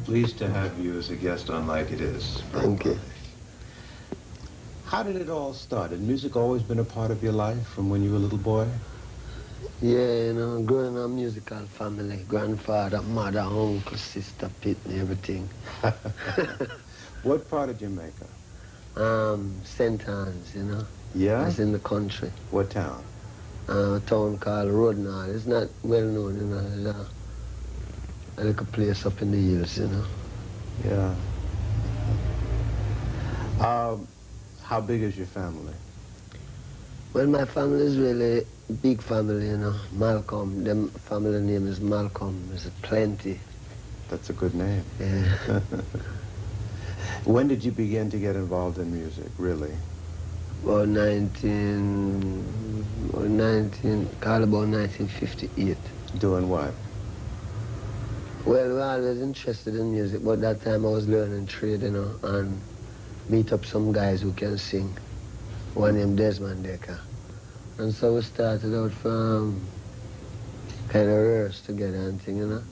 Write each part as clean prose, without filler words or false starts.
Pleased to have you as a guest on Like It Is. Thank you. How did it all start? Had music always been a part of your life from when you were a little boy? Yeah, you know, growing up musical family, grandfather, mother, uncle, sister, Pitney, everything. What part of Jamaica? St. Anne's, you know. Yeah? It's in the country. What town? A town called Rodnall. It's not well known, you know. It's a little place up in the hills, you know. Yeah. How big is your family? Well, my family is really a big family, you know. Malcolm, them family name is Malcolm. There's plenty. That's a good name. Yeah. When did you begin to get involved in music, really? About 1958. Doing what? Well, we were always interested in music, but that time I was learning trade, you know, and meet up some guys who can sing. One named Desmond Decker. And so we started out from kind of rehearse together and thing, you know.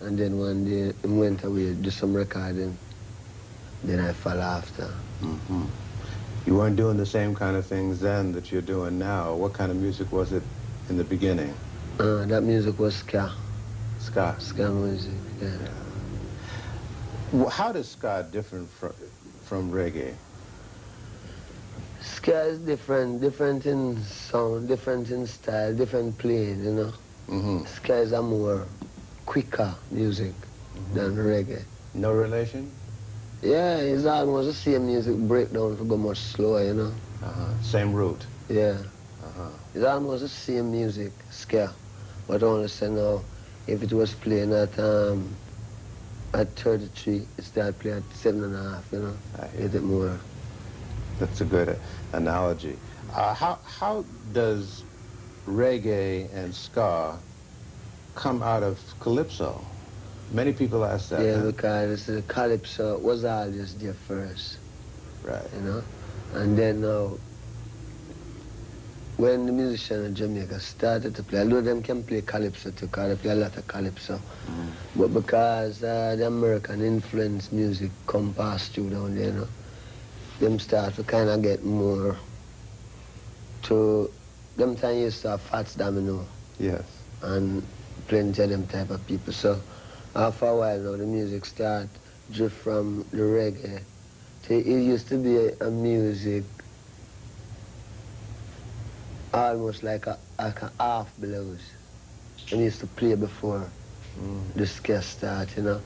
And then one day he went away, do some recording. Then I fell after. Mm-hmm. You weren't doing the same kind of things then that you're doing now. What kind of music was it in the beginning? That music was ska. Ska? Ska music, yeah. Well, how does ska differ from reggae? Ska is different in sound, different in style, different playing, you know. Mm-hmm. Ska is a more quicker music than reggae. No relation? Yeah, it's almost the same music breakdown to go much slower, you know. Same root? Yeah. It's almost the same music, ska. But only say now, if it was playing at 33, it started playing at 7.5, you know. I A hear bit more. That's a good analogy. How does reggae and ska come out of calypso? Many people ask that. Yeah, huh? because the calypso was always there first. Right. You know? And then now, when the musicians in Jamaica started to play, although them can play calypso too, because they play a lot of calypso, but because the American influence music come past through down there, you know, them start to kind of get more to, them time used to have Fats Domino. Yes. And plenty of them type of people. So after a while now, the music start drift from the reggae. It used to be a music almost like a half blues. And used to play before the ska start, you know.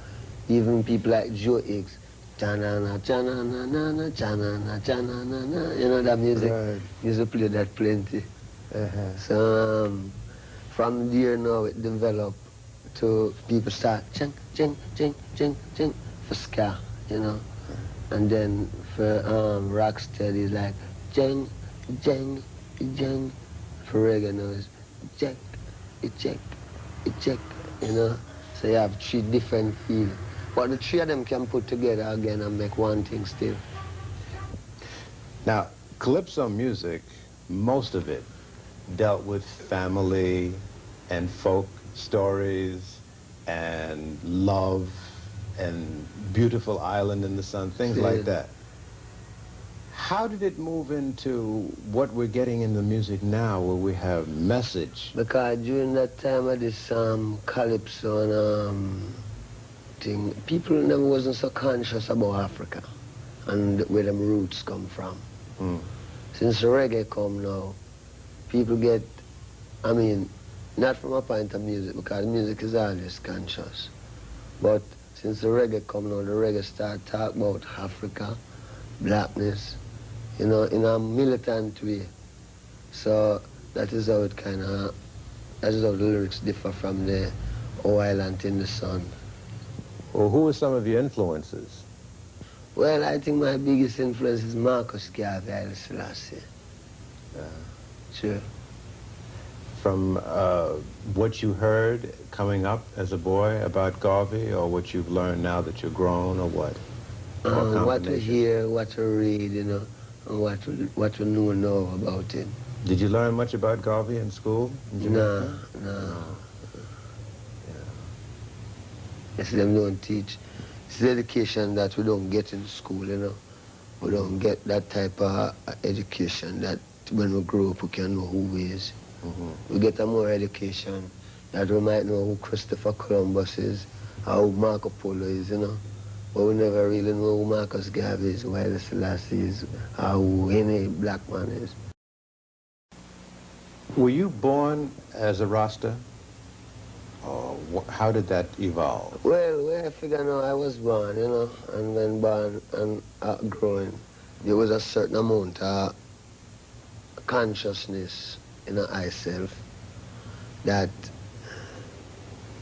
Even people like Joe Higgs, cha-na-na, cha-na-na-na-na, cha-na-na, cha-na-na-na, you know that music? Right. Used to play that plenty. So from there now it developed to people start ching, ching, ching, ching, ching for ska, you know. And then for rocksteady it's like jing, jing, jing. For reggae now it's check, check, check, you know. So you have three different feelings. But the three of them can put together again and make one thing still. Now, calypso music, most of it dealt with family and folk stories and love and beautiful island in the sun, things like that. How did it move into what we're getting in the music now, where we have message? Because during that time of this calypso and thing, people never wasn't so conscious about Africa and where them roots come from. Since the reggae come now, people get, I mean, not from a point of music, because music is always conscious. But since the reggae come now, the reggae start talk about Africa, blackness, you know, in a militant way. So that is how it kind of, that is how the lyrics differ from the Oh Island in the Sun. Well, who were some of your influences? Well, I think my biggest influence is Marcus Garvey, Haile Selassie. Sure. From what you heard coming up as a boy about Garvey, or what you've learned now that you're grown, or what? What we hear, what we read, you know, and what we know about it. Did you learn much about Garvey in school? In Jamaica? No. Yes, them don't teach. It's the education that we don't get in school, you know. We don't get that type of education that when we grow up we can know who we is. We get a more education that we might know who Christopher Columbus is, or who Marco Polo is, you know. But we never really know who Marcus Garvey is, who Haile Selassie is, or who any black man is. Were you born as a Rasta? Or how did that evolve? Well, where I figure now I was born, you know, and when born and growing, there was a certain amount of consciousness in myself that,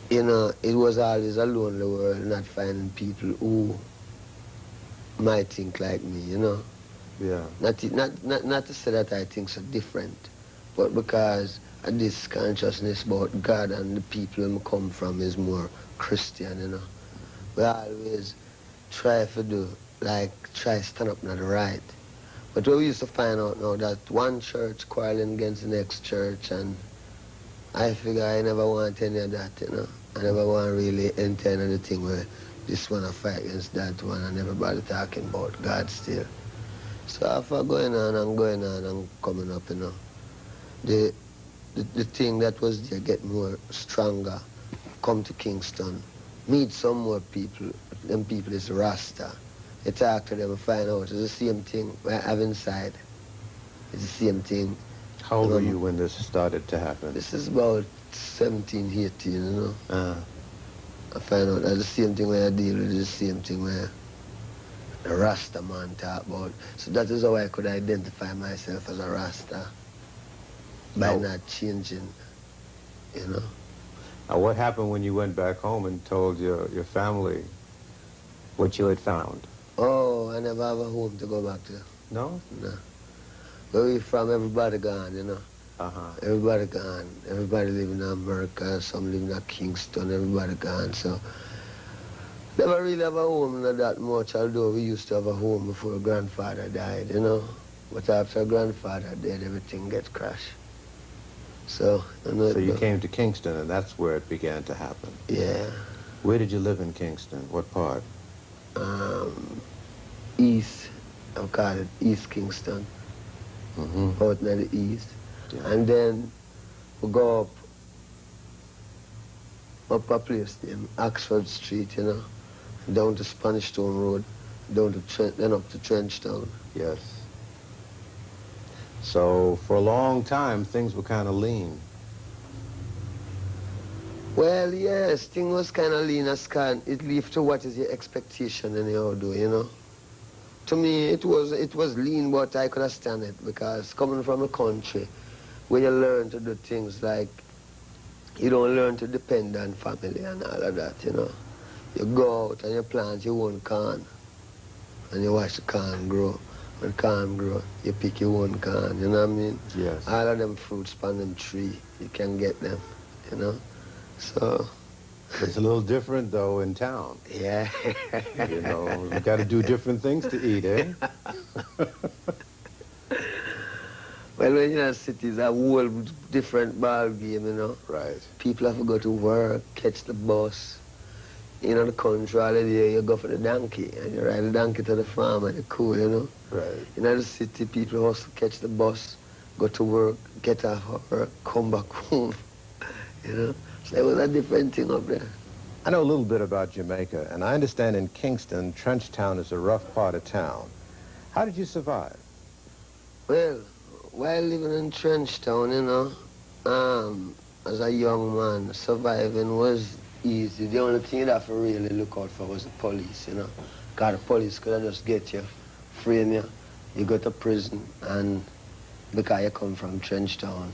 you know, it was always a lonely world, not finding people who might think like me, you know. Yeah. Not to say that I think so different, but because this consciousness about God and the people I come from is more Christian, you know. We always try to do, like, try to stand up on the right. But we used to find out now that one church quarreling against the next church, and I figure I never want any of that, you know. I never want really enter into the thing where this one I fight against that one and everybody talking about God still. So after going on and coming up, you know, the thing that was there get more stronger, come to Kingston, meet some more people, them people is Rasta. You talk to them and find out it's the same thing I have inside. It's the same thing. How old were you when this started to happen? This is about 17, 18, you know. I find out that the same thing where I deal with is the same thing where the Rasta man talk about. So that is how I could identify myself as a Rasta. By not changing, you know. Now, what happened when you went back home and told your family what you had found? Oh, I never have a home to go back to. No? No. Where we from, everybody gone, you know. Everybody gone. Everybody living in America, some living in Kingston, everybody gone. So, never really have a home, not that much, although we used to have a home before grandfather died, you know. But after grandfather died, everything gets crashed. So, so you came to Kingston, and that's where it began to happen. Yeah. Where did you live in Kingston? What part? East. I call it East Kingston. Out near the east. Yeah. And then we go up a place named Oxford Street, you know, down to Spanish Town Road, then up to Trenchtown. Yes. So for a long time, things were kind of lean. Well, yes, things was kind of lean as can. It leaves to what is your expectation anyhow, do, you know. To me, it was lean, but I could understand it because coming from a country where you learn to do things like you don't learn to depend on family and all of that, you know. You go out and you plant your own corn and you watch the corn grow. When corn grow, you pick your own corn, you know what I mean? Yes. All of them fruits on them tree, you can get them, you know? So... It's a little different, though, in town. Yeah. You know, you got to do different things to eat, eh? Well, when you're in cities, a whole different ball game, you know? Right. People have to go to work, catch the bus. You know, the country, all the day, you go for the donkey, and you ride the donkey to the farm, and you're cool, you know? Right. In the city, people also catch the bus, go to work, get off work, come back home, you know? So it was a different thing up there. I know a little bit about Jamaica, and I understand in Kingston, Trenchtown is a rough part of town. How did you survive? Well, while living in Trenchtown, you know, as a young man, surviving was easy. The only thing you'd have to really look out for was the police, you know. Because the police could just get you, frame you, you go to prison, and because you come from Trenchtown,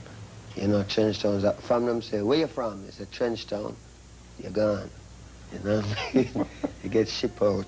you know, Trenchtown, from them say, where you from? It's a Trenchtown, you're gone. You know, you get shipped out.